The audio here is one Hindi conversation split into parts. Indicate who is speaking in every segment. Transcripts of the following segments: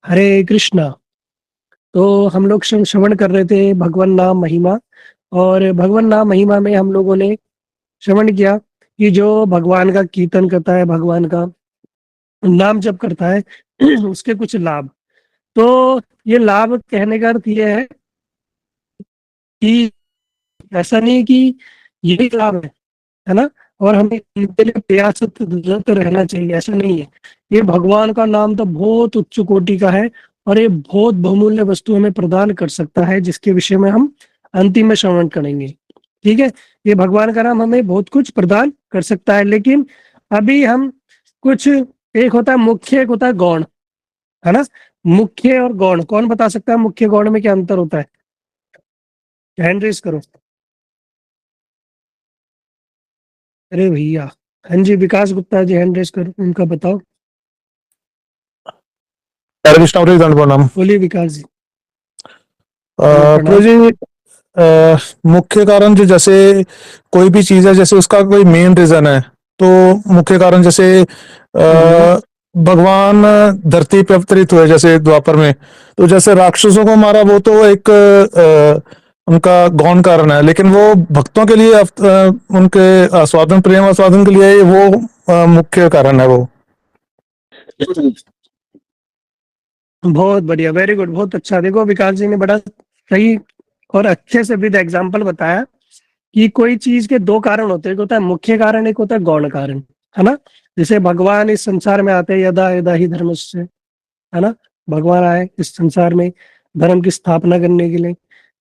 Speaker 1: हरे कृष्णा। तो हम लोग श्रवण कर रहे थे भगवान नाम महिमा। और भगवान नाम महिमा में हम लोगों ने श्रवण किया कि जो भगवान का कीर्तन करता है, भगवान का नाम जप करता है उसके कुछ लाभ। तो ये लाभ कहने का अर्थ ये है कि ऐसा नहीं है कि यही लाभ है ना, और हमें इनके लिए प्रयासरत रहना चाहिए, ऐसा नहीं है। ये भगवान का नाम तो बहुत उच्च कोटि का है और ये बहुत बहुमूल्य वस्तु हमें प्रदान कर सकता है, जिसके विषय में हम अंतिम में श्रवण करेंगे। ठीक है। ये भगवान का नाम हमें बहुत कुछ प्रदान कर सकता है, लेकिन अभी हम कुछ, एक होता है मुख्य, एक होता है गौण, है ना। मुख्य और गौण कौन बता सकता है? मुख्य गौण में क्या अंतर होता है? हैंड रेस करो। अरे भैया, हाँ जी, विकास गुप्ता जी हैंड रेस करो, उनका बताओ।
Speaker 2: हरे कृष्णा प्रिय दंड प्रणाम।
Speaker 1: बोलिए विकास जी।
Speaker 2: प्रिय
Speaker 1: प्रणाम।
Speaker 2: जी, मुख्य कारण जो जैसे कोई भी चीज है, जैसे उसका कोई मेन रीजन है, तो मुख्य कारण जैसे
Speaker 1: हम्म।
Speaker 2: भगवान धरती पे अवतरित हुए जैसे द्वापर में, तो जैसे राक्षसों को मारा वो तो एक उनका गौण कारण है, लेकिन वो भक्तों के लिए उनके आस्वादन, प्रेम आस्वादन के लिए वो मुख्य कारण है वो।
Speaker 1: बहुत बढ़िया, वेरी गुड, बहुत अच्छा। देखो विकास जी ने बड़ा सही और अच्छे से विद एग्जाम्पल बताया कि कोई चीज के दो कारण होते हैं, एक होता है मुख्य कारण, एक होता है गौण कारण, है ना। जैसे भगवान इस संसार में आते हैं यदा यदा ही धर्मस्य, है ना। भगवान आए इस संसार में धर्म की स्थापना करने के लिए।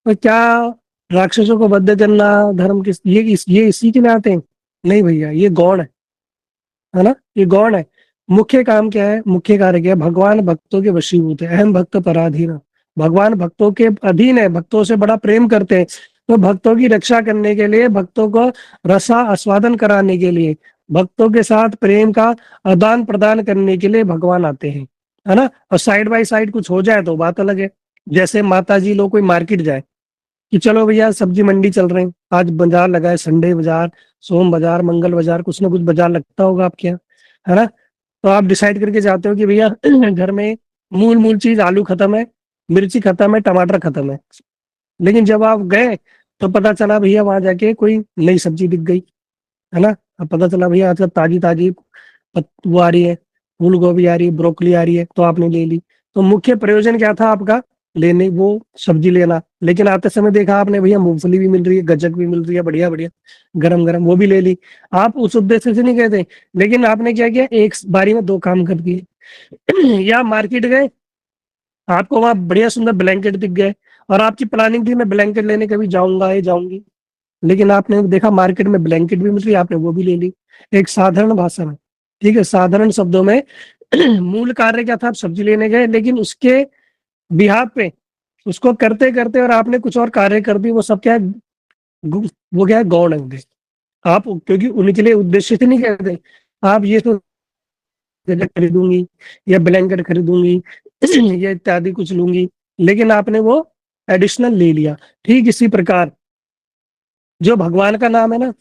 Speaker 1: तो क्या राक्षसों को वध करना धर्म किस ये इसी के लिए आते हैं? नहीं भैया, ये गौण है ना, ये गौण है। मुख्य काम क्या है? मुख्य कार्य क्या है? भगवान भक्तों के वशीभूत है, अहम भक्त पराधीन। भगवान भक्तों के अधीन है, भक्तों से बड़ा प्रेम करते हैं। तो भक्तों की रक्षा करने के लिए, भक्तों को रसा आस्वादन कराने के लिए, भक्तों के साथ प्रेम का आदान प्रदान करने के लिए भगवान आते हैं, है ना। और साइड बाय साइड कुछ हो जाए तो बात अलग है। जैसे माता जी लोग कोई मार्केट जाए कि चलो भैया सब्जी मंडी चल रहे हैं, आज बाजार लगा है, संडे बाजार, सोम बाजार, मंगल बाजार, कुछ ना कुछ बाजार लगता होगा आपके यहाँ, है ना। तो आप डिसाइड करके जाते हो कि भैया घर में मूल मूल चीज आलू खत्म है, मिर्ची खत्म है, टमाटर खत्म है। लेकिन जब आप गए तो पता चला भैया वहां जाके कोई नई सब्जी दिख गई, है ना। अब पता चला भैया आजकल ताजी ताजी वो आ रही है, फूल गोभी आ रही है, ब्रोकली आ रही है, तो आपने ले ली। तो मुख्य प्रयोजन क्या था आपका? लेने वो सब्जी लेना। लेकिन आते समय देखा आपने भैया मूंगफली भी मिल रही है, गज्जक भी मिल रही है, बढ़िया बढ़िया, गरम गरम, वो भी ले ली। आप उस उद्देश्य से नहीं गए थे, लेकिन आपने क्या किया, एक बारी में दो काम कर दिए। या मार्केट गए, आपको वहां बढ़िया सुंदर ब्लैंकेट दिख गए, और आपकी प्लानिंग थी मैं ब्लैंकेट लेने कभी जाऊंगा या जाऊंगी, लेकिन आपने देखा मार्केट में ब्लैंकेट भी मिल रही है, आपने वो भी ले ली। एक साधारण भाषा में, ठीक है, साधारण शब्दों में, मूल कार्य क्या था? आप सब्जी लेने गए, लेकिन उसके बिहाफ पे, उसको करते करते और आपने कुछ और कार्य कर दी, वो सब क्या है? वो क्या है? गौण अंग है। आप क्योंकि उनके लिए उद्देश्य से नहीं कहते, आप ये तो खरीदूंगी या ब्लैंकेट खरीदूंगी या इत्यादि कुछ लूंगी, लेकिन आपने वो एडिशनल ले लिया। ठीक इसी प्रकार जो भगवान का नाम है ना,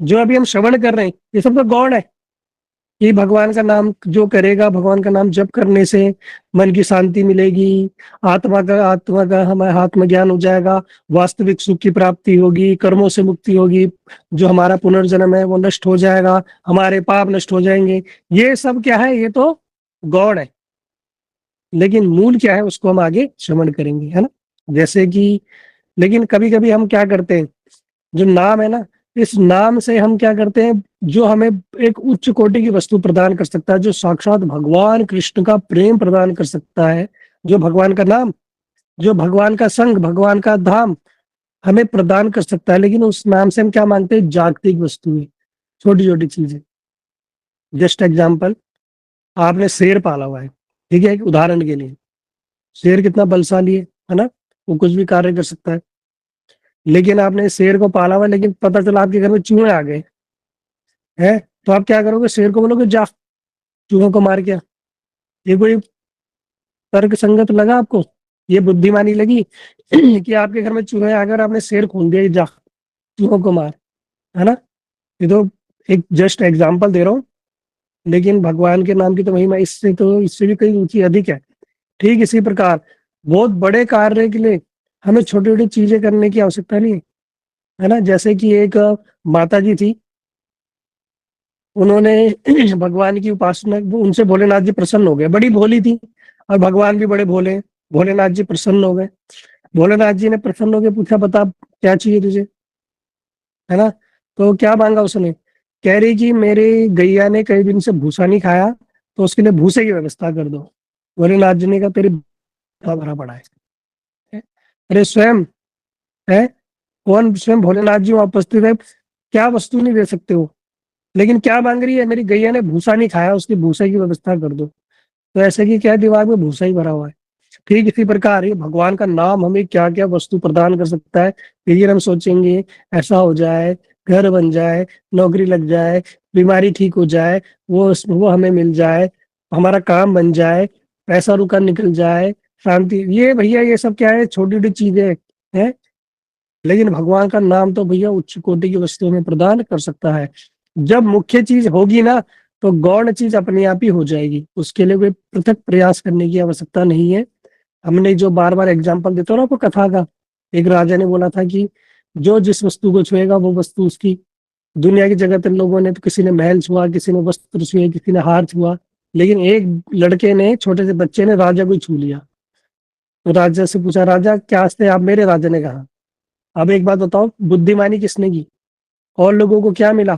Speaker 1: जो अभी हम श्रवण कर रहे हैं, ये सब तो गौण है। कि भगवान का नाम जो करेगा, भगवान का नाम जप करने से मन की शांति मिलेगी, आत्मा का हमारा आत्मज्ञान हो जाएगा, वास्तविक सुख की प्राप्ति होगी, कर्मों से मुक्ति होगी, जो हमारा पुनर्जन्म है वो नष्ट हो जाएगा, हमारे पाप नष्ट हो जाएंगे। ये सब क्या है? ये तो गौण है। लेकिन मूल क्या है उसको हम आगे श्रवण करेंगे, है ना। जैसे कि, लेकिन कभी कभी हम क्या करते हैं, जो नाम है ना, इस नाम से हम क्या करते हैं, जो हमें एक उच्च कोटि की वस्तु प्रदान कर सकता है, जो साक्षात भगवान कृष्ण का प्रेम प्रदान कर सकता है, जो भगवान का नाम, जो भगवान का संग, भगवान का धाम हमें प्रदान कर सकता है, लेकिन उस नाम से हम क्या मांगते हैं? जागतिक वस्तुएं, छोटी छोटी चीजें। जस्ट एग्जाम्पल, आपने शेर पाला हुआ है, ठीक है, एक उदाहरण के लिए। शेर कितना बलशाली है ना, वो कुछ भी कार्य कर सकता है। लेकिन आपने शेर को पाला हुआ है, लेकिन पता चला आपके घर में चूहे आ गए हैं, तो आप क्या करोगे? शेर को बोलोगे जा चूहों को मार के आ। ये कोई तर्क संगत लगा आपको? ये बुद्धिमानी लगी? कि आपके घर में चूहे आ गए और आपने शेर खोल दिया, जा चूहों को मार, है ना। ये तो एक जस्ट एग्जाम्पल दे रहा हूँ, लेकिन भगवान के नाम की तो महिमा इससे भी कहीं ऊंची अधिक है। ठीक इसी प्रकार बहुत बड़े कार्य के लिए हमें छोटी छोटी चीजें करने की आवश्यकता नहीं है ना। जैसे कि एक माता जी थी, उन्होंने भगवान की उपासना, उनसे भोलेनाथ जी प्रसन्न हो गए, बड़ी भोली थी और भगवान भी बड़े भोले। भोलेनाथ जी प्रसन्न हो गए। भोलेनाथ जी ने प्रसन्न होकर पूछा, बता क्या चाहिए तुझे, है ना। तो क्या मांगा उसने, कह रही कि मेरे गैया ने कई दिन से भूसा नहीं खाया, तो उसके लिए भूसे की व्यवस्था कर दो। भोलेनाथ जी ने कहा, तेरी भूसा भरा पड़ा है। अरे स्वयं है, कौन स्वयं भोलेनाथ जी वहां उपस्थित है, क्या वस्तु नहीं दे सकते हो, लेकिन क्या मांग रही है, मेरी गैया ने भूसा नहीं खाया, उसके भूसे की व्यवस्था कर दो। तो ऐसे कि क्या दिमाग में भूसा ही भरा हुआ है। ठीक इसी प्रकार ये भगवान का नाम हमें क्या क्या वस्तु प्रदान कर सकता है, फिर हम सोचेंगे ऐसा हो जाए, घर बन जाए, नौकरी लग जाए, बीमारी ठीक हो जाए, वो हमें मिल जाए, हमारा काम बन जाए, पैसा रुका निकल जाए, शांति, ये भैया ये सब क्या है, छोटी छोटी चीजें हैं। लेकिन भगवान का नाम तो भैया उच्च कोटि की वस्तुओं में प्रदान कर सकता है। जब मुख्य चीज होगी ना, तो गौण चीज अपने आप ही हो जाएगी, उसके लिए कोई पृथक प्रयास करने की आवश्यकता नहीं है। हमने जो बार बार एग्जाम्पल देता हूँ ना आपको कथा का, एक राजा ने बोला था कि जो जिस वस्तु को छुएगा वो वस्तु उसकी। दुनिया की जगत लोगों ने तो, किसी ने महल छुआ, किसी ने वस्त्र छुए, किसी ने हार छुआ, लेकिन एक लड़के ने, छोटे से बच्चे ने राजा को ही छू लिया। तो राजा से पूछा, राजा क्या हंसते हैं आप मेरे, राजा ने कहा, अब एक बात बताओ, बुद्धिमानी किसने की, और लोगों को क्या मिला,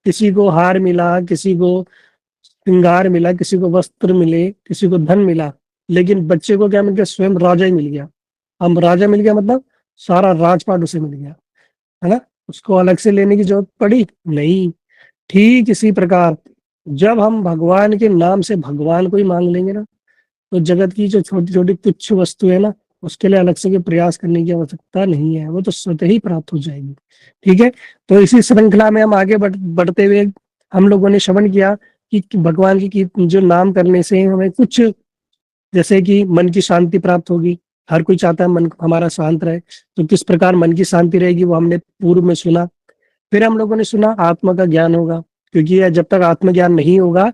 Speaker 1: किसी को हार मिला, किसी को श्रृंगार मिला, किसी को वस्त्र मिले, किसी को धन मिला, लेकिन बच्चे को क्या मिल गया, स्वयं राजा ही मिल गया। हम राजा मिल गया मतलब सारा राजपाट उसे मिल गया, है ना, उसको अलग से लेने की जरूरत पड़ी नहीं। ठीक इसी प्रकार जब हम भगवान के नाम से भगवान को ही मांग लेंगे ना, तो जगत की जो छोटी छोटी तुच्छ वस्तु है ना, उसके लिए अलग से कोई प्रयास करने की आवश्यकता नहीं है, वो तो स्वतः ही प्राप्त हो जाएगी। ठीक है, तो इसी श्रृंखला में हम आगे बढ़ते हुए हम लोगों ने श्रवण किया कि भगवान की जो नाम करने से हमें कुछ, जैसे कि मन की शांति प्राप्त होगी। हर कोई चाहता है मन हमारा शांत रहे, तो किस प्रकार मन की शांति रहेगी वो हमने पूर्व में सुना। फिर हम लोगों ने सुना आत्मा का ज्ञान होगा, क्योंकि यह जब तक आत्मज्ञान नहीं होगा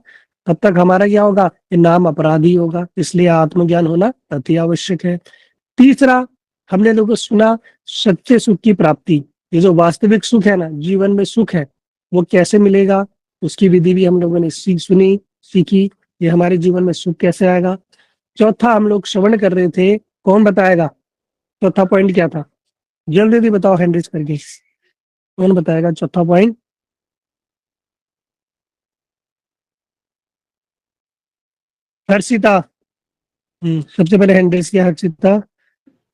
Speaker 1: तब तक हमारा क्या होगा, ये नाम अपराधी होगा, इसलिए आत्मज्ञान होना अति आवश्यक है। तीसरा, हमने लोगों सुना सच्चे सुख की प्राप्ति, ये जो वास्तविक सुख है ना, जीवन में सुख है, वो कैसे मिलेगा, उसकी विधि भी हम लोगों ने सुनी, सीखी, ये हमारे जीवन में सुख कैसे आएगा। चौथा हम लोग श्रवण कर रहे थे, कौन बताएगा चौथा पॉइंट क्या था, जल्दी जल्दी बताओ हैंड रेज करके, कौन बताएगा चौथा पॉइंट। हर्षिता, सबसे पहले हैंड रेज किया हर्षिता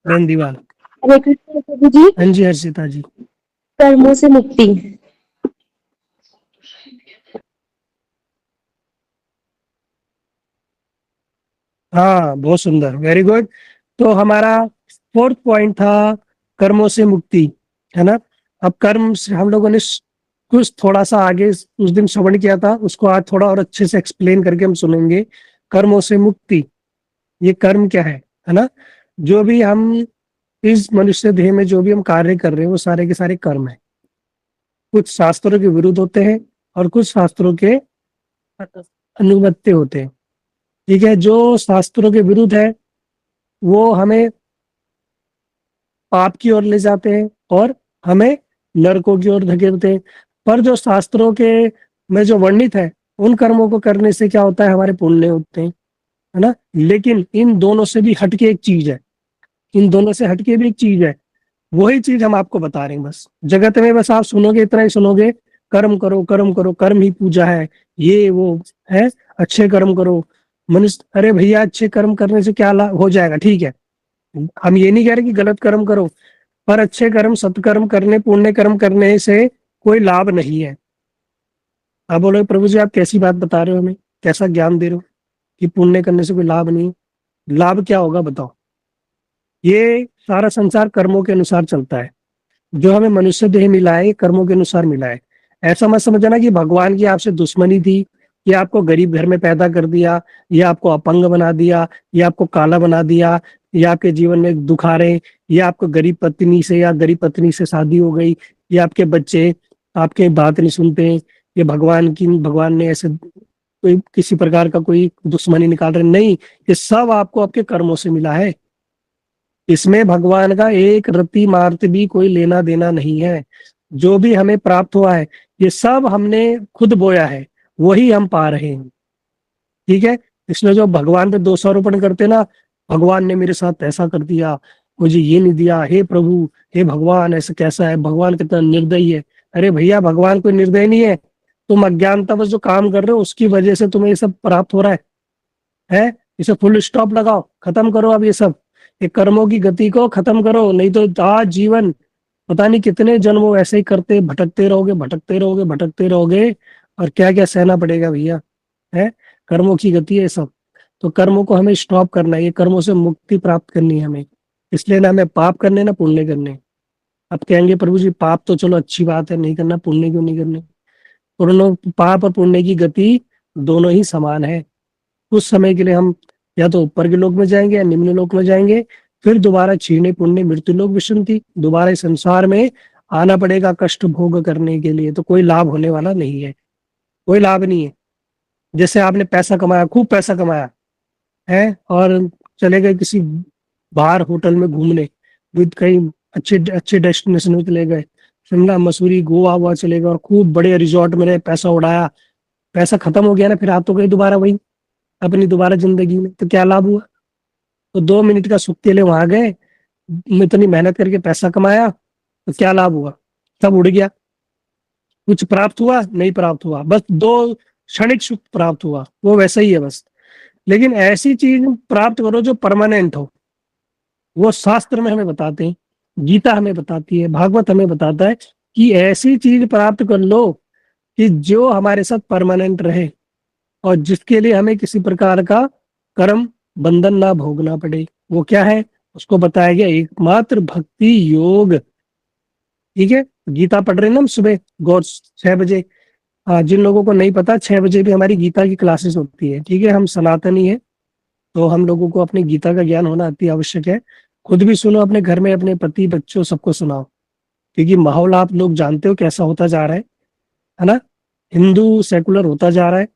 Speaker 1: बेंदीवाल।
Speaker 3: हरे कृष्ण प्रभु जी।
Speaker 1: हाँ जी हर्षिता जी।
Speaker 3: कर्मों से मुक्ति।
Speaker 1: हाँ बहुत सुंदर, वेरी गुड। तो हमारा फोर्थ पॉइंट था कर्मों से मुक्ति, है ना। अब कर्म से हम लोगों ने कुछ थोड़ा सा आगे उस दिन श्रवण किया था, उसको आज थोड़ा और अच्छे से एक्सप्लेन करके हम सुनेंगे। कर्मों से मुक्ति, ये कर्म क्या है ना। जो भी हम इस मनुष्य देह में जो भी हम कार्य कर रहे हैं वो सारे के सारे कर्म है। कुछ शास्त्रों के विरुद्ध होते हैं और कुछ शास्त्रों के अनुगत्य होते हैं। ठीक है, जो शास्त्रों के विरुद्ध है वो हमें पाप की ओर ले जाते हैं और हमें नरकों की ओर धकेलते हैं। पर जो शास्त्रों के में जो वर्णित है, उन कर्मों को करने से क्या होता है, हमारे पुण्य होते हैं, है ना। लेकिन इन दोनों से भी हटके एक चीज है, इन दोनों से हटके भी एक चीज है, वही चीज हम आपको बता रहे हैं। बस जगत में बस आप सुनोगे, इतना ही सुनोगे, कर्म करो कर्म करो, कर्म ही पूजा है, ये वो है, अच्छे कर्म करो मनुष्य। अरे भैया अच्छे कर्म करने से क्या लाभ हो जाएगा, ठीक है, हम ये नहीं कह रहे कि गलत कर्म करो, पर अच्छे कर्म सत्कर्म करने, पुण्य कर्म करने से कोई लाभ नहीं है। आप बोलोगे प्रभु जी आप कैसी बात बता रहे हो, हमें कैसा ज्ञान दे रहे हो कि पुण्य करने से कोई लाभ नहीं। लाभ क्या होगा बताओ। ये सारा संसार कर्मों के अनुसार चलता है, जो हमें मनुष्य देह मिला है ये कर्मों के अनुसार मिला है। ऐसा मत समझना कि भगवान की आपसे दुश्मनी थी, ये आपको गरीब घर में पैदा कर दिया, ये आपको अपंग बना दिया, ये आपको काला बना दिया, ये आपके जीवन में दुख आ रहे, ये आपको गरीब पत्नी से या गरीब पत्नी से शादी हो गई, ये आपके बच्चे आपके बात नहीं सुनते, ये भगवान ने ऐसे कोई किसी प्रकार का कोई दुश्मनी निकाल रहे, नहीं, ये सब आपको आपके कर्मों से मिला है। इसमें भगवान का एक रत्ती मात्र भी कोई लेना देना नहीं है। जो भी हमें प्राप्त हुआ है ये सब हमने खुद बोया है, वही हम पा रहे हैं। ठीक है, इसलिए जो भगवान पे दोषारोपण करते ना, भगवान ने मेरे साथ ऐसा कर दिया, मुझे ये नहीं दिया, हे प्रभु, हे भगवान ऐसा कैसा है, भगवान कितना निर्दयी है। अरे भैया, भगवान कोई निर्दयी नहीं है, तुम अज्ञानतावश जो काम कर रहे हो उसकी वजह से तुम्हें ये सब प्राप्त हो रहा है। इसे फुल स्टॉप लगाओ, खत्म करो अब ये सब, ये कर्मों की गति को खत्म करो, नहीं तो आज जीवन पता नहीं कितने जन्मों ऐसे ही करते भटकते रहोगे, भटकते रहोगे, भटकते रहोगे, और क्या क्या सहना पड़ेगा भैया। है, कर्मों की गति है सब। तो कर्मों को हमें स्टॉप करना है, ये कर्मों से मुक्ति प्राप्त करनी है हमें। इसलिए ना हमें पाप करने ना पुण्य करने। अब कहेंगे प्रभु जी पाप तो चलो अच्छी बात है, नहीं करना, पुण्य क्यों नहीं करने? पुण्य, पाप और पुण्य की गति दोनों ही समान है। कुछ समय के लिए हम या तो ऊपर के लोक में जाएंगे या निम्न लोक में जाएंगे, फिर दोबारा क्षीणे पुण्य मृत्यु लोक विशंति, दोबारा इस संसार में आना पड़ेगा कष्ट भोग करने के लिए। तो कोई लाभ होने वाला नहीं है, कोई लाभ नहीं है। जैसे आपने पैसा कमाया, खूब पैसा कमाया है, और चले गए किसी बाहर होटल में घूमने, विद कहीं अच्छे अच्छे डेस्टिनेशन में चले गए, शिमला मसूरी गोवा हुआ चले गए, और खूब बड़े रिजॉर्ट में रहे, पैसा उड़ाया, पैसा खत्म हो गया ना, फिर आप तो गए दोबारा वही अपनी दोबारा जिंदगी में, तो क्या लाभ हुआ? तो 2 मिनट का सुख के लिए वहां गए, इतनी मेहनत करके पैसा कमाया, तो क्या लाभ हुआ? सब उड़ गया, कुछ प्राप्त हुआ नहीं, प्राप्त हुआ बस 2 क्षणिक सुख प्राप्त हुआ, वो वैसा ही है बस। लेकिन ऐसी चीज प्राप्त करो जो परमानेंट हो, वो शास्त्र में हमें बताते हैं, गीता हमें बताती है, भागवत हमें बताता है कि ऐसी चीज प्राप्त कर लो कि जो हमारे साथ परमानेंट रहे, और जिसके लिए हमें किसी प्रकार का कर्म बंधन ना भोगना पड़े। वो क्या है? उसको बताया गया एकमात्र भक्ति योग। ठीक है, गीता पढ़ रहे हैं ना हम सुबह गौर 6 बजे। हाँ, जिन लोगों को नहीं पता, 6 बजे भी हमारी गीता की क्लासेस होती है। ठीक है, हम सनातनी है, तो हम लोगों को अपनी गीता का ज्ञान होना अति आवश्यक है। खुद भी सुनो, अपने घर में अपने पति बच्चों सबको सुनाओ, क्योंकि माहौल आप लोग जानते हो कैसा होता जा रहा है ना? हिंदू सेकुलर होता जा रहा है,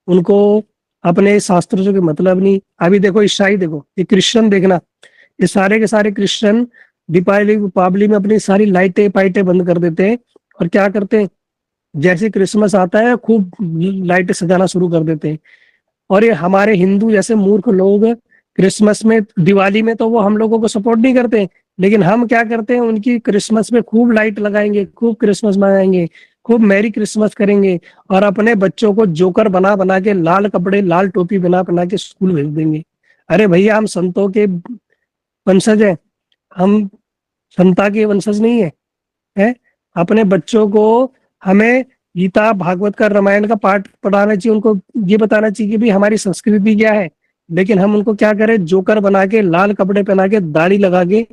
Speaker 1: उनको अपने शास्त्रों से कोई मतलब नहीं। अभी देखो ईसाई, देखो ये क्रिश्चियन, देखना ये सारे के सारे क्रिश्चियन दीपावली दीपावली में अपनी सारी लाइटें पाइटें बंद कर देते हैं, और क्या करते हैं, जैसे क्रिसमस आता है खूब लाइटें सजाना शुरू कर देते हैं। और ये हमारे हिंदू जैसे मूर्ख लोग क्रिसमस में, दिवाली में तो वो हम लोगों को सपोर्ट नहीं करते, लेकिन हम क्या करते हैं, उनकी क्रिसमस में खूब लाइट लगाएंगे, खूब क्रिसमस मनाएंगे, खूब मैरी क्रिसमस करेंगे, और अपने बच्चों को जोकर बना बना के, लाल कपड़े लाल टोपी बना बना के स्कूल भेज देंगे। अरे भैया, हम संतों के वंशज हैं, हम संता के वंशज नहीं है। अपने बच्चों को हमें गीता भागवत का रामायण का पाठ पढ़ाना चाहिए, उनको ये बताना चाहिए कि भाई हमारी संस्कृति क्या है। लेकिन हम उनको क्या करें, जोकर बना के, लाल कपड़े पहना के, दाढ़ी लगा के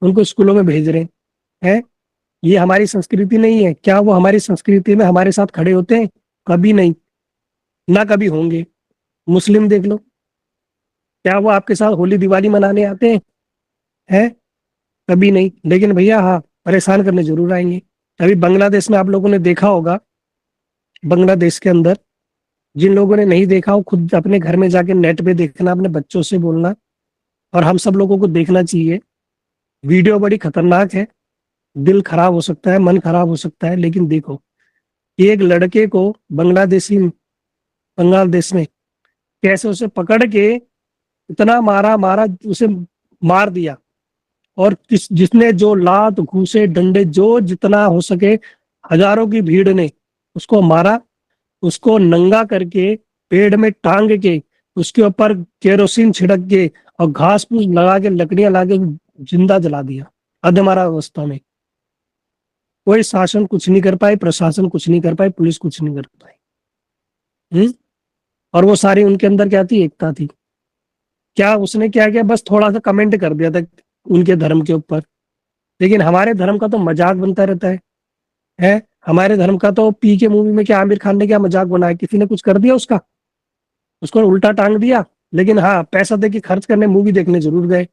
Speaker 1: उनको स्कूलों में भेज रहे हैं। ये हमारी संस्कृति नहीं है। क्या वो हमारी संस्कृति में हमारे साथ खड़े होते हैं? कभी नहीं, ना कभी होंगे। मुस्लिम देख लो, क्या वो आपके साथ होली दिवाली मनाने आते हैं? कभी नहीं। लेकिन भैया हाँ, परेशान करने जरूर आएंगे। अभी बांग्लादेश में आप लोगों ने देखा होगा, बांग्लादेश के अंदर, जिन लोगों ने नहीं देखा हो खुद अपने घर में जाके नेट पे देखना, अपने बच्चों से बोलना, और हम सब लोगों को देखना चाहिए। वीडियो बड़ी खतरनाक है, दिल खराब हो सकता है, मन खराब हो सकता है, लेकिन देखो, एक लड़के को बांग्लादेश में कैसे उसे पकड़ के इतना मारा मारा, उसे मार दिया, और जिसने जो लात घूसे डंडे जो जितना हो सके, हजारों की भीड़ ने उसको मारा, उसको नंगा करके पेड़ में टांग के, उसके ऊपर केरोसिन छिड़क के और घास फूस लगा के, लकड़ियां ला के जिंदा जला दिया अधमरा अवस्था में। कोई शासन कुछ नहीं कर पाए, प्रशासन कुछ नहीं कर पाए, पुलिस कुछ नहीं कर पाई। और वो सारी उनके अंदर क्या थी, एकता थी। क्या उसने क्या किया, बस थोड़ा सा कमेंट कर दिया था उनके धर्म के ऊपर। लेकिन हमारे धर्म का तो मजाक बनता रहता है। हमारे धर्म का तो पी के मूवी में क्या आमिर खान ने क्या मजाक बनाया, किसी ने कुछ कर दिया उसका, उसको उल्टा टांग दिया। लेकिन हाँ, पैसा दे के खर्च करने मूवी देखने जरूर गए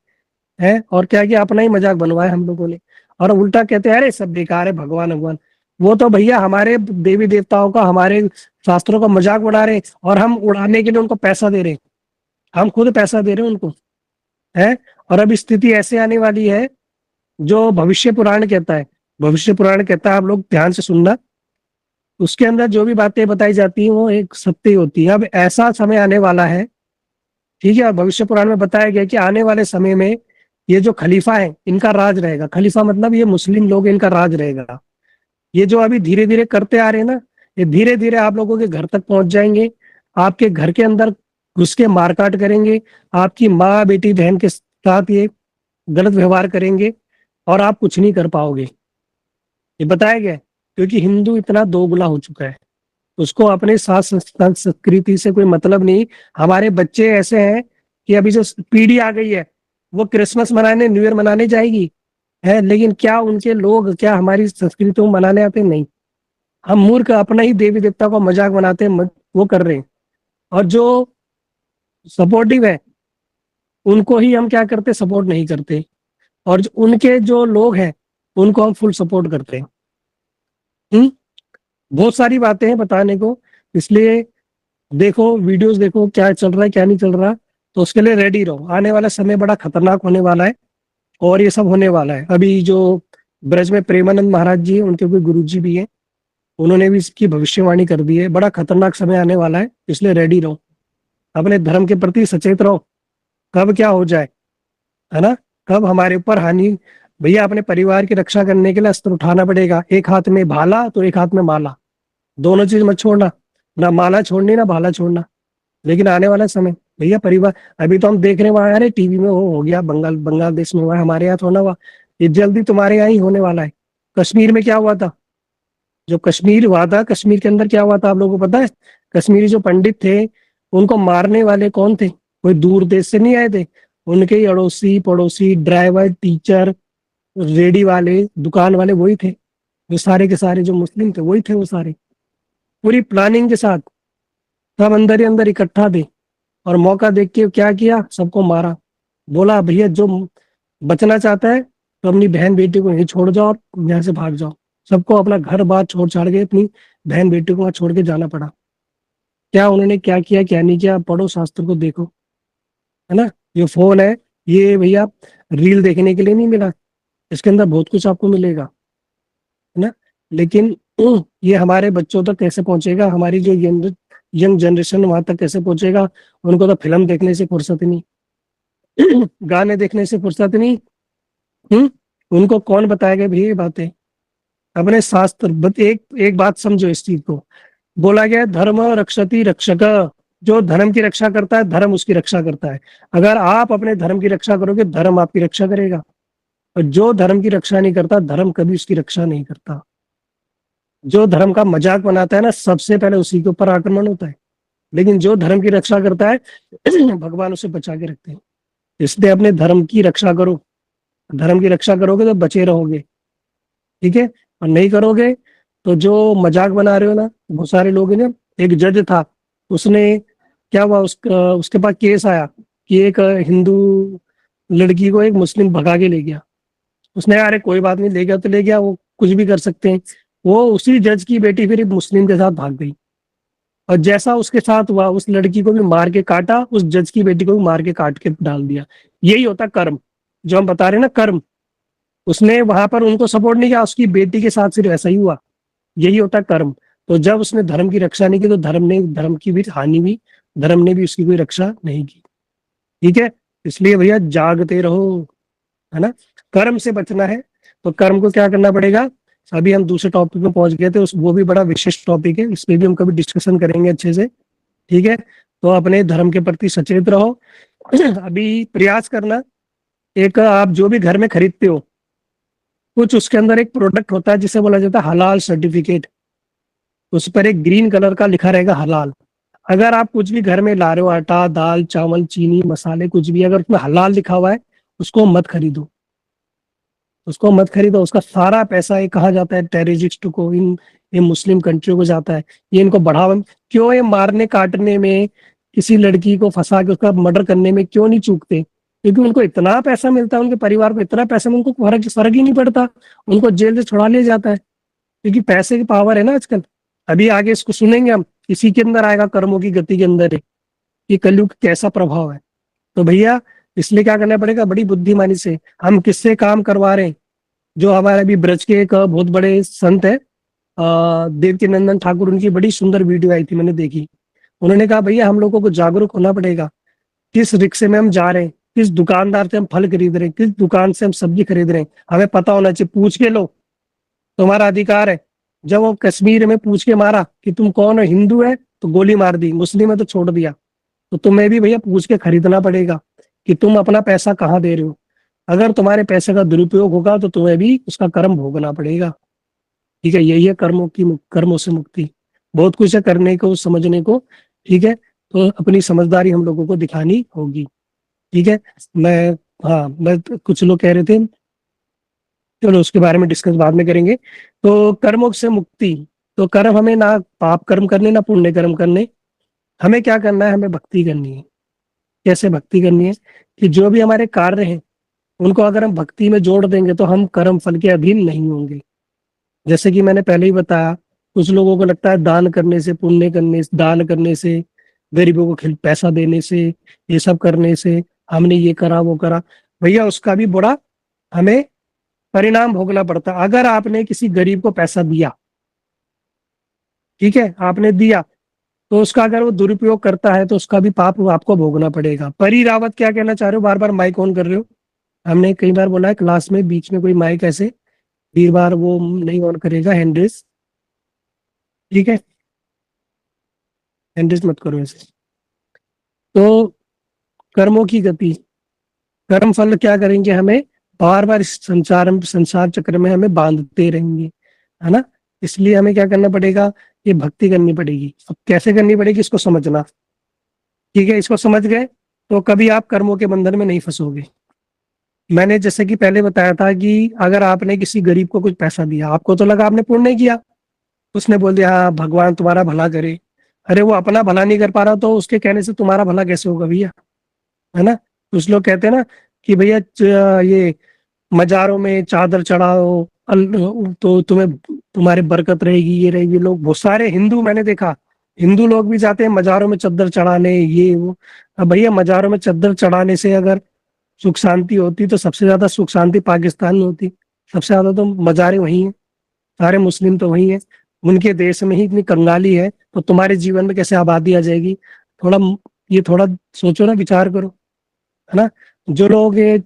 Speaker 1: हैं, और क्या किया, अपना ही मजाक बनवाया हम लोगों ने, और उल्टा कहते हैं अरे सब बेकार है, भगवान भगवान। वो तो भैया हमारे देवी देवताओं का, हमारे शास्त्रों का मजाक उड़ा रहे हैं, और हम उड़ाने के लिए उनको पैसा दे रहे हैं, हम खुद पैसा दे रहे हैं उनको, है। और अब स्थिति ऐसे आने वाली है जो भविष्य पुराण कहता है, भविष्य पुराण कहता है, आप लोग ध्यान से सुनना, उसके अंदर जो भी बातें बताई जाती हैं वो एक सत्य होती है। अब ऐसा समय आने वाला है, ठीक है, और भविष्य पुराण में बताया गया कि आने वाले समय में ये जो खलीफा है इनका राज रहेगा। खलीफा मतलब ये मुस्लिम लोग, इनका राज रहेगा। ये जो अभी धीरे धीरे करते आ रहे हैं ना, ये धीरे धीरे आप लोगों के घर तक पहुंच जाएंगे, आपके घर के अंदर घुस के मारकाट करेंगे, आपकी माँ बेटी बहन के साथ ये गलत व्यवहार करेंगे, और आप कुछ नहीं कर पाओगे। ये बताया गया है, क्योंकि हिंदू इतना दोगुला हो चुका है, उसको अपने साथ संस्कृति से कोई मतलब नहीं। हमारे बच्चे ऐसे हैं कि अभी जो पीढ़ी आ गई है वो क्रिसमस मनाने, न्यू ईयर मनाने जाएगी, है, लेकिन क्या उनके लोग, क्या हमारी संस्कृति को मनाने आते? नहीं। हम मूर्ख अपना ही देवी देवता को मजाक बनाते हैं, वो कर रहे हैं। और जो सपोर्टिव है उनको ही हम क्या करते, सपोर्ट नहीं करते, और उनके जो लोग हैं उनको हम फुल सपोर्ट करते हैं। बहुत सारी बातें हैं बताने को, इसलिए देखो, वीडियोस देखो क्या चल रहा है क्या नहीं चल रहा, तो उसके लिए रेडी रहो। आने वाला समय बड़ा खतरनाक होने वाला है, और ये सब होने वाला है। अभी जो ब्रज में प्रेमानंद महाराज जी हैं, उनके कोई गुरु जी भी हैं, उन्होंने भी इसकी भविष्यवाणी कर दी है। बड़ा खतरनाक समय आने वाला है, इसलिए रेडी रहो, अपने धर्म के प्रति सचेत रहो, कब क्या हो जाए, है ना, कब हमारे ऊपर हानि। भैया अपने परिवार की रक्षा करने के लिए अस्त्र उठाना पड़ेगा, एक हाथ में भाला तो एक हाथ में माला, दोनों चीज मत छोड़ना, ना माला छोड़नी ना भाला छोड़ना। लेकिन आने वाला समय भैया परिवार, अभी तो हम देख रहे हैं वहां, अरे टीवी में वो हो गया, बांग्लादेश में हुआ है, हमारे यहाँ थोड़ा हुआ, ये जल्दी तुम्हारे यहाँ ही होने वाला है। कश्मीर में क्या हुआ था, जो कश्मीर हुआ था, कश्मीर के अंदर क्या हुआ था आप लोगों को पता है? कश्मीरी जो पंडित थे उनको मारने वाले कौन थे? कोई दूर देश से नहीं आए थे, उनके ही अड़ोसी पड़ोसी, ड्राइवर, टीचर, रेडी वाले, दुकान वाले, वही थे। जो सारे के सारे जो मुस्लिम थे वही थे, वो सारे पूरी प्लानिंग के साथ सब अंदर ही अंदर इकट्ठा थे, और मौका देख के क्या किया, सबको मारा। बोला भैया जो बचना चाहता है तो अपनी बहन बेटी को यहीं छोड़ जाओ और यहाँ से भाग जाओ। सबको अपना घर बार छोड़ छाड़ के अपनी बहन बेटी को वहां छोड़ के जाना पड़ा। क्या उन्होंने क्या किया क्या नहीं किया, पढ़ो शास्त्र को देखो, है ना। ये फोन है, ये भैया रील देखने के लिए नहीं मिला, इसके अंदर बहुत कुछ आपको मिलेगा, है ना। लेकिन ये हमारे बच्चों तक कैसे पहुंचेगा, हमारी जो यंग जनरेशन वहां तक कैसे पहुंचेगा? उनको तो फिल्म देखने से फुर्सत नहीं, गाने देखने से फुर्सत नहीं। उनको कौन बताएगा भी ये बातें? अपने शास्त्र एक एक बात समझो इस चीज को, बोला गया है, धर्म रक्षति रक्षक। जो धर्म की रक्षा करता है धर्म उसकी रक्षा करता है। अगर आप अपने धर्म की रक्षा करोगे धर्म आपकी रक्षा करेगा, और जो धर्म की रक्षा नहीं करता धर्म कभी उसकी रक्षा नहीं करता। जो धर्म का मजाक बनाता है ना, सबसे पहले उसी के ऊपर आक्रमण होता है। लेकिन जो धर्म की रक्षा करता है भगवान उसे बचा के रखते हैं। इसलिए अपने धर्म की रक्षा करो, धर्म की रक्षा करोगे तो बचे रहोगे, ठीक है। और नहीं करोगे तो जो मजाक बना रहे हो ना बहुत सारे लोग हैं ना। एक जज था, उसने क्या हुआ, उसके पास केस आया कि एक हिंदू लड़की को एक मुस्लिम भगा के ले गया। उसने अरे कोई बात नहीं, ले गया तो ले गया, वो कुछ भी कर सकते हैं। वो उसी जज की बेटी फिर एक मुस्लिम के साथ भाग गई, और जैसा उसके साथ हुआ उस लड़की को भी मार के काटा, उस जज की बेटी को भी मार के काट के डाल दिया। यही होता कर्म, जो हम बता रहे हैं ना कर्म। उसने वहां पर उनको सपोर्ट नहीं किया, उसकी बेटी के साथ सिर्फ ऐसा ही हुआ। यही होता कर्म। तो जब उसने धर्म की रक्षा नहीं की तो धर्म की भी हानि हुई, धर्म ने भी उसकी कोई रक्षा नहीं की, ठीक है। इसलिए भैया जागते रहो, है ना। कर्म से बचना है तो कर्म को क्या करना पड़ेगा। अभी हम दूसरे टॉपिक में पहुंच गए थे, वो भी बड़ा विशिष्ट टॉपिक है, इस पे भी हम कभी डिस्कशन करेंगे अच्छे से, ठीक है। तो अपने धर्म के प्रति सचेत रहो। अभी प्रयास करना, एक आप जो भी घर में खरीदते हो कुछ उसके अंदर एक प्रोडक्ट होता है जिसे बोला जाता है हलाल सर्टिफिकेट। उस पर एक ग्रीन कलर का लिखा रहेगा हलाल। अगर आप कुछ भी घर में ला रहे हो, आटा दाल चावल चीनी मसाले कुछ भी, अगर उसमें हलाल लिखा हुआ है उसको मत खरीदो, उसको मत खरीदो। उसका सारा पैसा ये कहा जाता है टेररिस्ट को, इन मुस्लिम कंट्रियों को जाता है। ये इनको बढ़ावा क्यों, ये मारने काटने में, किसी लड़की को फंसा के उसका मर्डर करने में क्यों नहीं चूकते? क्योंकि उनको इतना पैसा मिलता है, उनके परिवार को इतना पैसा, उनको फर्क ही नहीं पड़ता, उनको जेल से छुड़ा लिया जाता है, क्योंकि पैसे की पावर है ना आजकल। अभी आगे इसको सुनेंगे हम, इसी के अंदर आएगा, कर्मों की गति के अंदर है कि कलयुग कैसा प्रभाव है। तो भैया इसलिए क्या करना पड़ेगा, बड़ी बुद्धिमानी से। हम किससे काम करवा रहे हैं? जो हमारे अभी ब्रज के एक बहुत बड़े संत है, देवकी नंदन ठाकुर, उनकी बड़ी सुंदर वीडियो आई थी, मैंने देखी। उन्होंने कहा भैया हम लोगों को जागरूक होना पड़ेगा, किस रिक्शे में हम जा रहे हैं, किस दुकानदार से हम फल खरीद रहे हैं, किस दुकान से हम सब्जी खरीद रहे हैं, हमें पता होना चाहिए। पूछ के लो, तुम्हारा अधिकार है। जब वो कश्मीर में पूछ के मारा कि तुम कौन हो, हिंदू है तो गोली मार दी, मुस्लिम है तो छोड़ दिया। तो तुम्हें भी भैया पूछ के खरीदना पड़ेगा कि तुम अपना पैसा कहाँ दे रहे हो। अगर तुम्हारे पैसे का दुरुपयोग होगा तो तुम्हें भी उसका कर्म भोगना पड़ेगा। ठीक है, यही है कर्मों से मुक्ति। बहुत कुछ है करने को, समझने को। ठीक है, तो अपनी समझदारी हम लोगों को दिखानी होगी। ठीक है, मैं, हाँ, मैं कुछ लोग कह रहे थे, चलो उसके बारे में डिस्कस बाद में करेंगे। तो कर्मों से मुक्ति, तो कर्म हमें ना पाप कर्म करने ना पुण्य कर्म करने, हमें क्या करना है, हमें भक्ति करनी है। कैसे भक्ति करनी है? कि जो भी हमारे कार्य हैं उनको अगर हम भक्ति में जोड़ देंगे तो हम कर्म फल के अधीन नहीं होंगे। जैसे कि मैंने पहले ही बताया, कुछ लोगों को लगता है दान करने से, पुण्य करने से, दान करने से, गरीबों को पैसा देने से, ये सब करने से हमने ये करा वो करा। भैया उसका भी बड़ा हमें परिणाम भोगना पड़ता है। अगर आपने किसी गरीब को पैसा दिया, ठीक है, आपने दिया, तो उसका अगर वो दुरुपयोग करता है तो उसका भी पाप आपको भोगना पड़ेगा। परी रावत क्या कहना चाह रहे हो? बार बार माइक ऑन कर रहे हो। हमने कई बार बोला है क्लास में, बीच में कोई माइक ऐसे बीर बार वो नहीं ऑन करेगा, हैंड्रेस। ठीक है, हैंड्रेस मत करो ऐसे। तो कर्मों की गति, कर्म फल क्या करेंगे, हमें बार बार इस संसार चक्र में हमें बांधते रहेंगे, है ना। इसलिए हमें क्या करना पड़ेगा, ये भक्ति करनी पड़ेगी। अब कैसे करनी पड़ेगी इसको समझना। ठीक है, इसको समझ गए तो कभी आप कर्मों के बंधन में नहीं फंसोगे। मैंने जैसे कि पहले बताया था कि अगर आपने किसी गरीब को कुछ पैसा दिया, आपको तो लगा आपने पुण्य किया, उसने बोल दिया हाँ भगवान तुम्हारा भला करे। अरे वो अपना भला नहीं कर पा रहा तो उसके कहने से तुम्हारा भला कैसे होगा भैया, है ना। कुछ लोग कहते हैं ना कि भैया ये मजारों में चादर चढ़ाओ, तो तुम्हें, तुम्हारे बरकत रहेगी, ये रहेगी। लोग बहुत सारे हिंदू मैंने देखा, हिंदू लोग भी जाते हैं मजारों में चद्दर चढ़ाने, ये वो। अब भैया मजारों में चद्दर चढ़ाने से अगर सुख शांति होती तो सबसे ज्यादा सुख शांति पाकिस्तान में होती। सबसे ज्यादा तो मजारे वही हैं, सारे मुस्लिम तो वही हैं। उनके देश में ही इतनी कंगाली है तो तुम्हारे जीवन में कैसे आबादी आ जाएगी? थोड़ा, ये थोड़ा सोचो ना, विचार करो, है ना। जो लोग ये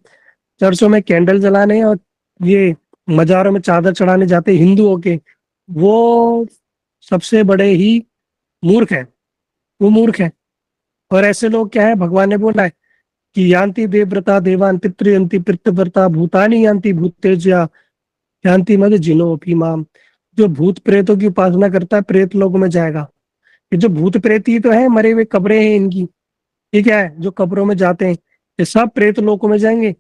Speaker 1: चर्चों में कैंडल जलाने और ये मजारों में चादर चढ़ाने जाते हैं हिंदुओं के, वो सबसे बड़े ही मूर्ख है, वो मूर्ख है। और ऐसे लोग क्या है, भगवान ने बोला है कि यान्ति देवव्रता देवान पितृयन्ति पितृव्रता भूतानि यान्ति भूतेज्या यान्ति मद जिनोपि माम। जो भूत प्रेतों की उपासना करता है प्रेत लोक में जाएगा। ये जो भूत प्रेत ही तो है, मरे हुए कब्रें हैं इनकी। ये क्या है, जो कब्रों में जाते हैं ये सब प्रेत लोकों में जाएंगे।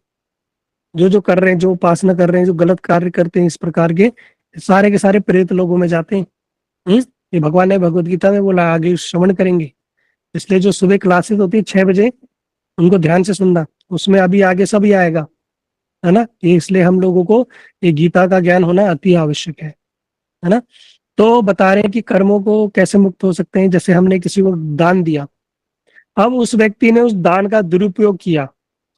Speaker 1: जो जो कर रहे हैं, जो उपासना कर रहे हैं, जो गलत कार्य करते हैं इस प्रकार के, सारे के सारे प्रेत लोगों में जाते हैं। ये भगवान ने भगवत गीता में बोला, आगे श्रवण करेंगे। इसलिए जो सुबह क्लासेस होती है 6 बजे, उनको ध्यान से सुनना, उसमें अभी आगे सब ही आएगा, है ना। ये इसलिए हम लोगों को ये गीता का ज्ञान होना अति आवश्यक है ना। तो बता रहे हैं कि कर्मों को कैसे मुक्त हो सकते हैं। जैसे हमने किसी को दान दिया, अब उस व्यक्ति ने उस दान का दुरुपयोग किया,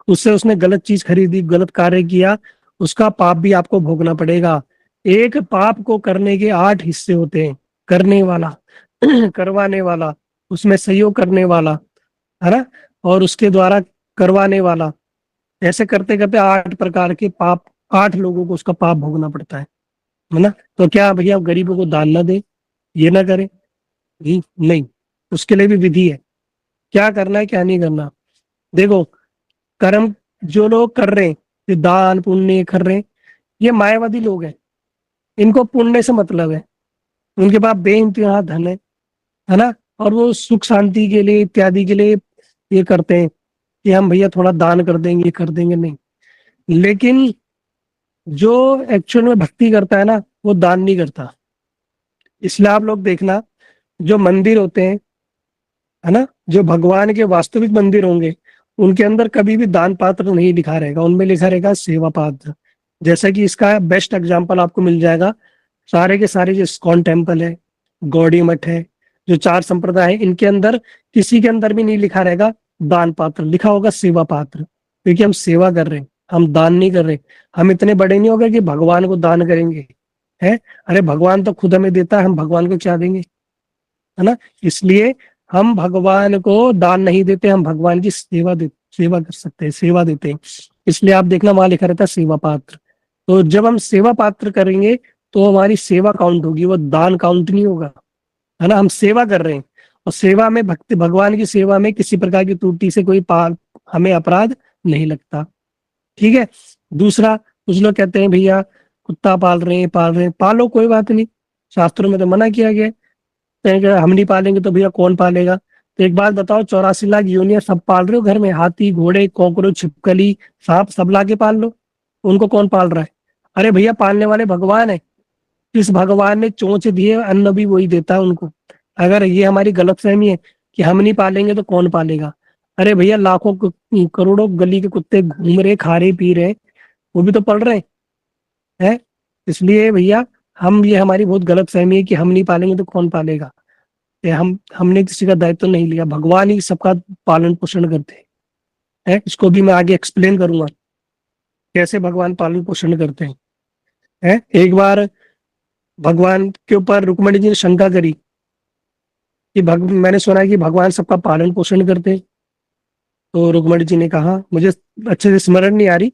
Speaker 1: उससे उसने गलत चीज खरीदी, गलत कार्य किया, उसका पाप भी आपको भोगना पड़ेगा। एक पाप को करने के 8 हिस्से होते हैं, करने वाला करवाने वाला, उसमें सहयोग करने वाला, है ना, और उसके द्वारा करवाने वाला। ऐसे करते करते 8 प्रकार के पाप, 8 लोगों को उसका पाप भोगना पड़ता है ना। तो क्या भैया गरीबों को दान ना दे, ये ना करे जी? नहीं, उसके लिए भी विधि है, क्या करना है क्या नहीं करना। देखो, कर्म जो लोग कर रहे हैं, जो दान पुण्य कर रहे हैं, ये मायावादी लोग हैं। इनको पुण्य से मतलब है, उनके पास बेइंतहा धन है ना। और वो सुख शांति के लिए इत्यादि के लिए ये करते हैं कि हम भैया थोड़ा दान कर देंगे, कर देंगे, नहीं। लेकिन जो एक्चुअल में भक्ति करता है ना, वो दान नहीं करता। इसलिए आप लोग देखना, जो मंदिर होते हैं, है ना, जो भगवान के वास्तविक मंदिर होंगे, उनके अंदर कभी भी दान पात्र नहीं लिखा रहेगा, उनमें लिखा रहेगा सेवा पात्र। जैसा कि इसका बेस्ट एग्जांपल आपको मिल जाएगा, सारे के सारे जो इस्कॉन टेम्पल है, गौड़ी मठ है, जो 4 संप्रदाय है इनके अंदर किसी के अंदर भी नहीं लिखा रहेगा दान पात्र, लिखा होगा सेवा पात्र, क्योंकि हम सेवा कर रहे हैं, हम दान नहीं कर रहे। हम इतने बड़े नहीं हो गए कि भगवान को दान करेंगे, है? अरे भगवान तो खुद हमें देता है, हम भगवान को क्या देंगे, है ना? इसलिए हम भगवान को दान नहीं देते, हम भगवान की सेवा कर सकते हैं, सेवा देते हैं। इसलिए आप देखना वहां लिखा रहता है सेवा पात्र। तो जब हम सेवा पात्र करेंगे तो हमारी सेवा काउंट होगी, वो दान काउंट नहीं होगा, है ना? हम सेवा कर रहे हैं, और सेवा में भक्ति, भगवान की सेवा में किसी प्रकार की त्रुटि से कोई हमें अपराध नहीं लगता। ठीक है। दूसरा, कुछ लोग कहते हैं भैया कुत्ता पाल रहे हैं, पालो, कोई बात नहीं, शास्त्रों में तो मना किया गया है। कहें कि हम नहीं पालेंगे तो भैया कौन पालेगा? तो एक बात बताओ, 84 लाख योनियां सब पाल रहे हो घर में, हाथी, घोड़े, कॉकरोच, छिपकली, सांप, सब लाके पाल लो, उनको कौन पाल रहा है? अरे भैया पालने वाले भगवान है, जिस भगवान ने चोंच दिए अन्न भी वही देता है उनको। अगर ये हमारी गलतफहमी है कि हम नहीं पालेंगे तो कौन पालेगा, अरे भैया लाखों करोड़ों गली के कुत्ते घूम रहे, खा रहे, पी रहे, वो भी तो पल रहे हैं। इसलिए भैया हम, ये हमारी बहुत गलतफहमी है कि हम नहीं पालेंगे तो कौन पालेगा। ये हमने किसी का दायित्व नहीं लिया, भगवान ही सबका पालन पोषण करते हैं। इसको भी मैं आगे एक्सप्लेन करूंगा कैसे भगवान पालन पोषण करते हैं। एक बार भगवान के ऊपर रुक्मणी जी ने शंका करी कि मैंने सुना है कि भगवान सबका पालन पोषण करते हैं। तो रुक्मणी जी ने कहा, मुझे अच्छे से स्मरण नहीं आ रही,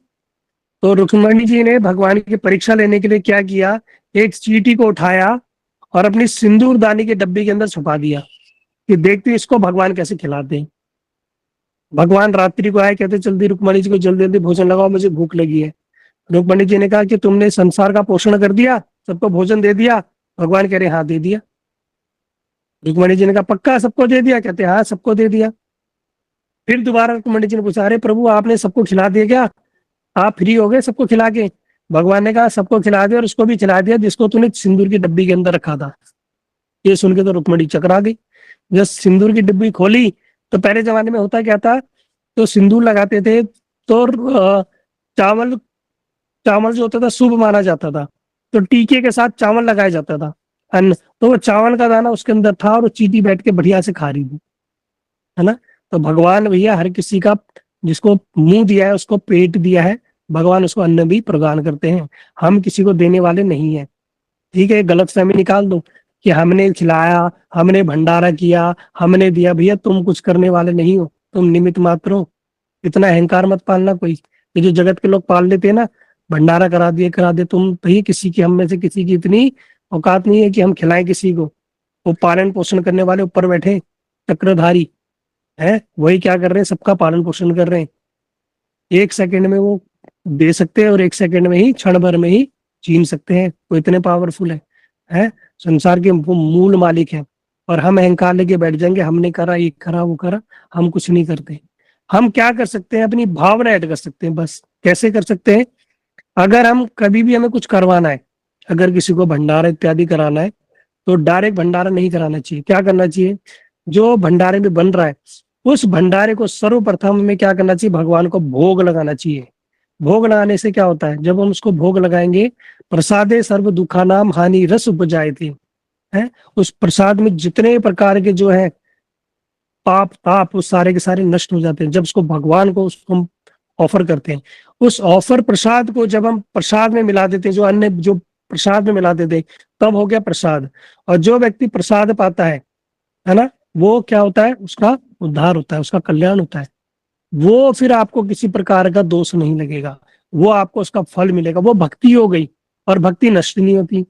Speaker 1: तो रुक्मणी जी ने भगवान की परीक्षा लेने के लिए क्या किया, एक चींटी को उठाया और अपनी सिंदूर दानी के डब्बे के अंदर छुपा दिया कि देखते इसको भगवान कैसे खिलाते हैं। भगवान रात्रि को आए, कहते जल्दी रुक्मणी जी को जल्दी जल्दी भोजन लगाओ, मुझे भूख लगी है। रुक्मणी जी ने कहा कि तुमने संसार का पोषण कर दिया, सबको भोजन दे दिया? भगवान कह रहे हाँ दे दिया। रुक्मणी जी ने कहा पक्का सबको दे दिया? कहते हाँ सबको दे दिया। फिर दोबारा रुक्मणी जी ने पूछा, अरे प्रभु आपने सबको खिला दिया क्या, आप फ्री हो गए सबको खिला के? भगवान ने कहा सबको खिला दिया, और उसको भी खिला दिया जिसको तूने सिंदूर की डब्बी के अंदर रखा था। ये सुन के तो रुक्मणी चकरा गई। जब सिंदूर की डिब्बी खोली तो पहले जमाने में होता क्या था, तो सिंदूर लगाते थे तो चावल चावल जो होता था शुभ माना जाता था, तो टीके के साथ चावल लगाया जाता था अन्न, तो वो चावल का दाना उसके अंदर था और वो चींटी बैठ के बढ़िया से खा रही थी, है ना? तो भगवान भैया हर किसी का, जिसको मुंह दिया है उसको पेट दिया है, भगवान उसको अन्न भी प्रदान करते हैं, हम किसी को देने वाले नहीं है। ठीक है, गलतफहमी निकाल दो कि हमने खिलाया, हमने भंडारा किया, हमने दिया, भैया तुम कुछ करने वाले नहीं हो, तुम निमित्त मात्र हो। इतना अहंकार मत पालना कोई, ये जो जगत के लोग पाल लेते हैं ना, भंडारा करा दिए, तुम भैया किसी की, हम में से किसी की इतनी औकात नहीं है कि हम खिलाएं किसी को। वो पालन पोषण करने वाले ऊपर बैठे चक्रधारी है, वही क्या कर रहे हैं, सबका पालन पोषण कर रहे हैं। एक सेकंड में वो दे सकते हैं और एक सेकंड में ही, क्षण भर में ही छीन सकते हैं, वो इतने पावरफुल है? संसार के वो मूल मालिक है, और हम अहंकार लेके बैठ जाएंगे, हमने करा, ये करा, वो करा, हम कुछ नहीं करते। हम क्या कर सकते हैं, अपनी भावना ऐड कर सकते हैं बस। कैसे कर सकते हैं? अगर हम कभी भी, हमें कुछ करवाना है, अगर किसी को भंडारा इत्यादि कराना है, तो डायरेक्ट भंडारा नहीं कराना चाहिए। क्या करना चाहिए, जो भंडारे में बन रहा है उस भंडारे को सर्वप्रथम हमें क्या करना चाहिए, भगवान को भोग लगाना चाहिए। भोग लगाने से क्या होता है, जब हम उसको भोग लगाएंगे, प्रसादे सर्व दुखा नाम हानि रस उपजाए थे, है? उस प्रसाद में जितने प्रकार के जो है पाप ताप, उस सारे के सारे नष्ट हो जाते हैं जब उसको भगवान को, उसको हम ऑफर करते हैं। उस ऑफर प्रसाद को जब हम प्रसाद में मिला देते हैं, जो अन्य जो प्रसाद में मिला देते हैं, तब हो गया प्रसाद। और जो व्यक्ति प्रसाद पाता है ना, वो क्या होता है, उसका उद्धार होता है, उसका कल्याण होता है। वो फिर आपको किसी प्रकार का दोष नहीं लगेगा, वो आपको उसका फल मिलेगा। वो भक्ति हो गई, और भक्ति नष्ट नहीं होती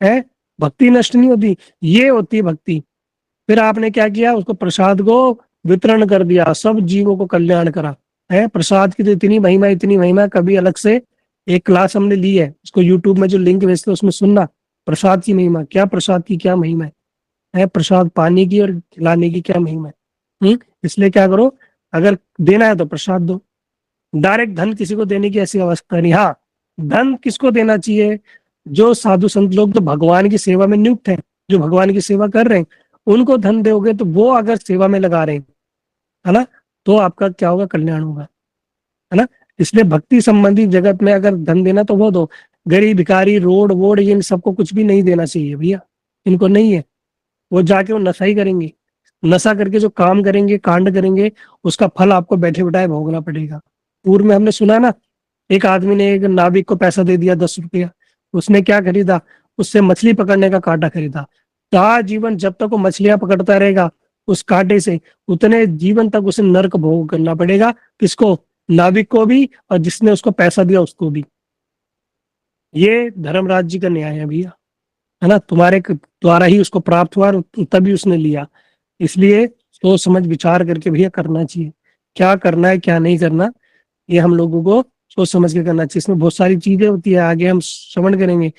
Speaker 1: है, भक्ति नष्ट नहीं होती, ये होती है भक्ति। फिर आपने क्या किया, उसको प्रसाद को वितरण कर दिया, सब जीवों को कल्याण करा है। प्रसाद की तो इतनी महिमा, इतनी महिमा, कभी अलग से एक क्लास हमने ली है, उसको यूट्यूब में जो लिंक भेजते उसमें सुनना, प्रसाद की महिमा क्या, प्रसाद की क्या महिमा है, प्रसाद पाने की और खिलाने की क्या महिमा है। इसलिए क्या करो, अगर देना है तो प्रसाद दो, डायरेक्ट धन किसी को देने की ऐसी अवस्था नहीं। हाँ, धन किसको देना चाहिए, जो साधु संत लोग जो भगवान की सेवा में नियुक्त हैं, जो भगवान की सेवा कर रहे हैं, उनको धन दोगे तो वो अगर सेवा में लगा रहे हैं, है ना, तो आपका क्या होगा, कल्याण होगा, है ना। इसलिए भक्ति संबंधी जगत में अगर धन देना तो वो दो, गरीब भिखारी रोड वोड इन सबको कुछ भी नहीं देना चाहिए भैया, इनको नहीं है। वो जाके वो नशा ही करेंगे। नशा करके जो काम करेंगे, कांड करेंगे, उसका फल आपको बैठे बिठाए भोगना पड़ेगा। पूर्व में हमने सुना ना, एक आदमी ने एक नाविक को पैसा दे दिया 10 रुपया, उसने क्या खरीदा, उससे मछली पकड़ने का कांटा खरीदा। सारा जीवन जब तक वो मछलियां पकड़ता रहेगा उस कांटे से, उतने जीवन तक उसे नरक भोग करना पड़ेगा। किसको? नाविक को भी, और जिसने उसको पैसा दिया उसको भी। ये धर्मराज जी का न्याय है भैया, है ना, तुम्हारे द्वारा ही उसको प्राप्त हुआ और तभी उसने लिया। इसलिए सोच समझ विचार करके भैया करना चाहिए, क्या करना है क्या नहीं करना, ये हम लोगों को सोच समझ के करना चाहिए। इसमें बहुत सारी चीजें होती है, आगे हम श्रवण करेंगे।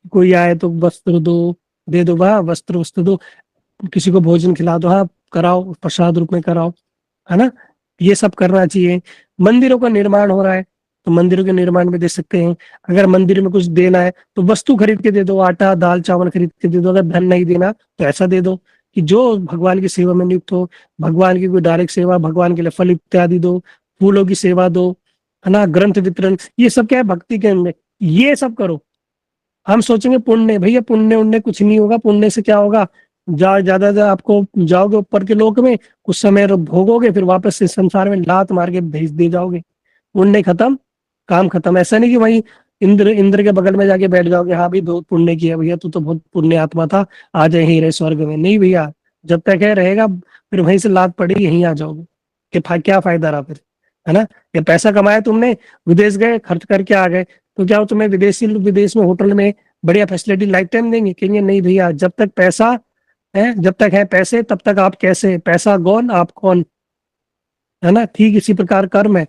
Speaker 1: कोई आए तो वस्त्र दो, दे दो, वाह वस्त्र वस्त्र दो, किसी को भोजन खिला दो, हाँ कराओ, प्रसाद रूप में कराओ, है ना, ये सब करना चाहिए। मंदिरों का निर्माण हो रहा है तो मंदिरों के निर्माण में दे सकते हैं। अगर मंदिर में कुछ देना है तो वस्तु खरीद के दे दो, आटा दाल चावल खरीद के दे दो। अगर धन नहीं देना तो ऐसा दे दो कि जो भगवान की सेवा में नियुक्त हो, भगवान की कोई डायरेक्ट सेवा, भगवान के लिए फल इत्यादि दो, फूलों की सेवा दो, है ना, ग्रंथ वितरण, ये सब क्या है भक्ति के अंदर, ये सब करो। हम सोचेंगे पुण्य, भैया पुण्य उण्य कुछ नहीं होगा। पुण्य से क्या होगा, ज्यादा आपको जाओगे ऊपर के लोक में, कुछ समय भोगोगे, फिर वापस से संसार में लात मार के भेज दे जाओगे। पुण्य खत्म, काम खत्म। ऐसा नहीं कि वही इंद्र के बगल में जाके बैठ जाओगे, हाँ भाई बहुत पुण्य किया भैया, तू तो बहुत पुण्य आत्मा था, आ जाए यहीं रहे स्वर्ग में। नहीं भैया, जब तक है रहेगा, फिर वहीं से लात पड़ेगी, यहीं आ जाओगे। क्या फायदा रहा फिर, है ना। ये पैसा कमाया तुमने, विदेश गए, खर्च करके आ गए, तो क्या तुम्हें विदेश में होटल में बढ़िया फैसिलिटी लाइफ टाइम देंगे? कहेंगे नहीं भैया, जब तक पैसा है, जब तक है पैसे, तब तक आप कैसे, पैसा कौन आप कौन, है ना। ठीक इसी प्रकार कर्म है,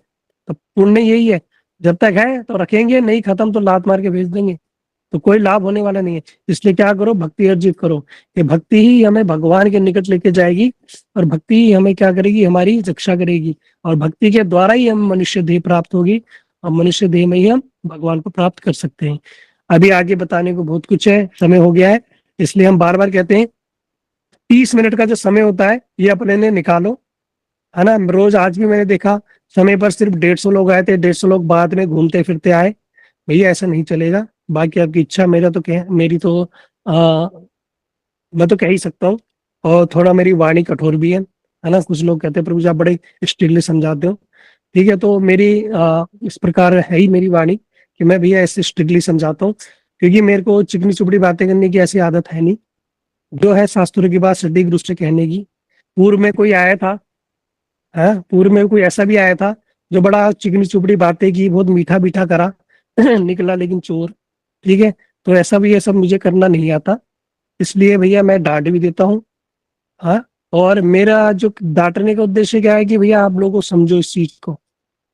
Speaker 1: तो पुण्य यही है, जब तक है तो रखेंगे, नहीं खत्म तो लात मार के भेज देंगे, तो कोई लाभ होने वाला नहीं है। इसलिए क्या करो, भक्ति अर्जित करो। ये भक्ति ही हमें भगवान के निकट लेके जाएगी, और भक्ति ही हमें क्या करेगी, हमारी रक्षा करेगी। और भक्ति के द्वारा ही हम मनुष्य देह प्राप्त होगी, और मनुष्य देह में ही हम भगवान को प्राप्त कर सकते हैं। अभी आगे बताने को बहुत कुछ है, समय हो गया है, इसलिए हम बार बार कहते हैं 30 मिनट का जो समय होता है ये अपने ने निकालो, है ना। रोज आज भी मैंने देखा समय पर सिर्फ 150 लोग आए थे, 150 लोग बाद में घूमते फिरते आए। भैया ऐसा नहीं चलेगा। बाकी आपकी इच्छा, मेरा तो क्या, मेरी तो मैं तो कह ही सकता हूँ। और थोड़ा मेरी वाणी कठोर भी है ना। कुछ लोग कहते हैं प्रभु जी आप बड़े स्ट्रिक्टली समझाते हो, ठीक है, तो मेरी इस प्रकार है ही मेरी वाणी कि मैं भैया ऐसे स्ट्रिक्टली समझाता हूँ, क्योंकि मेरे को चिकनी चुपड़ी बातें करने की ऐसी आदत है नहीं। जो है शास्त्रों की बात सटीक रूप से कहने की। पूर्व में कोई आया था, है, पूर्व में कोई ऐसा भी आया था जो बड़ा चिकनी चुपड़ी बातें की, बहुत मीठा मीठा करा निकला लेकिन चोर, ठीक है। तो ऐसा भी, ये सब मुझे करना नहीं आता, इसलिए भैया मैं डांट भी देता हूँ। हाँ, और मेरा जो डांटने का उद्देश्य क्या है कि भैया आप लोगों को समझो इस चीज को,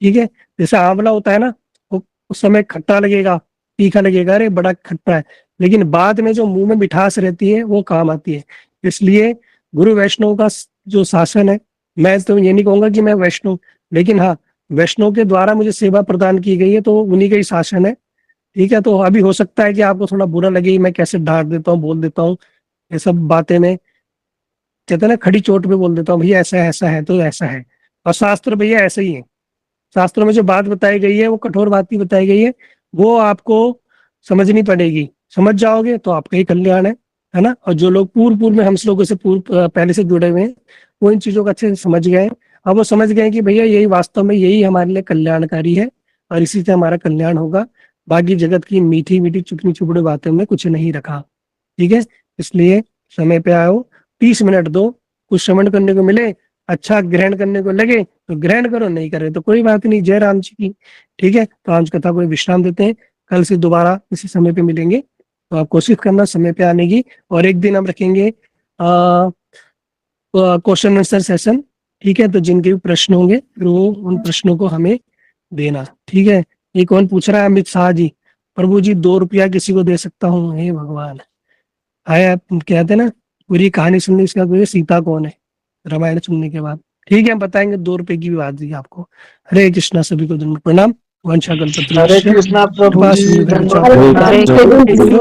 Speaker 1: ठीक है। जैसे आंवला होता है ना, वो उस समय खट्टा लगेगा, तीखा लगेगा, अरे बड़ा खट्टा है, लेकिन बाद में जो मुंह में मिठास रहती है वो काम आती है। इसलिए गुरु वैष्णव का जो शासन है, मैं तो ये नहीं कहूंगा कि मैं वैष्णव, लेकिन हाँ वैष्णव के द्वारा मुझे सेवा प्रदान की गई है, तो उन्हीं का ही शासन है, ठीक है। तो अभी हो सकता है कि आपको थोड़ा बुरा लगे, मैं कैसे डांट देता हूँ, बोल देता हूँ ये सब बातें, में कहते हैं ना खड़ी चोट पे बोल देता हूँ, भैया ऐसा है तो ऐसा है। और शास्त्र भैया ऐसे ही है, शास्त्रों में जो बात बताई गई है वो कठोर बात ही बताई गई है, वो आपको समझनी पड़ेगी। समझ जाओगे तो आपका ही कल्याण है ना। और जो लोग पूर्व में हम लोगों से पहले से जुड़े हुए हैं, वो इन चीजों को अच्छे से समझ गए हैं। अब वो समझ गए कि भैया यही वास्तव में यही हमारे लिए कल्याणकारी है, और इसी से हमारा कल्याण होगा। बाकी जगत की मीठी मीठी चुपनी चुपड़ी बातों में कुछ नहीं रखा, ठीक है। इसलिए समय पे आओ, 30 मिनट दो, कुछ श्रवण करने को मिले, अच्छा ग्रहण करने को लगे तो ग्रहण करो, नहीं करे तो कोई बात नहीं, जय राम जी की, ठीक है। तो आज कथा को विश्राम देते हैं, कल से दोबारा इसी समय पे मिलेंगे। तो आप कोशिश करना समय पे आने की, और एक दिन हम रखेंगे क्वेश्चन आंसर सेशन, ठीक है। तो जिनके भी प्रश्न होंगे फिर वो उन प्रश्नों को हमें देना, ठीक है। ये कौन पूछ रहा है, अमित शाह जी, प्रभु जी 2 रुपया किसी को दे सकता हूँ, हे भगवान। आया कहते ना पूरी कहानी सुनने इसका कोई, सीता कौन है, रामायण सुनने के बाद, ठीक है, हम बताएंगे 2 रुपए की भी बात दी आपको। हरे कृष्णा, सभी को प्रणाम। वंशा
Speaker 4: हरे कृष्णा प्रभु जी,
Speaker 3: हरे कृष्ण।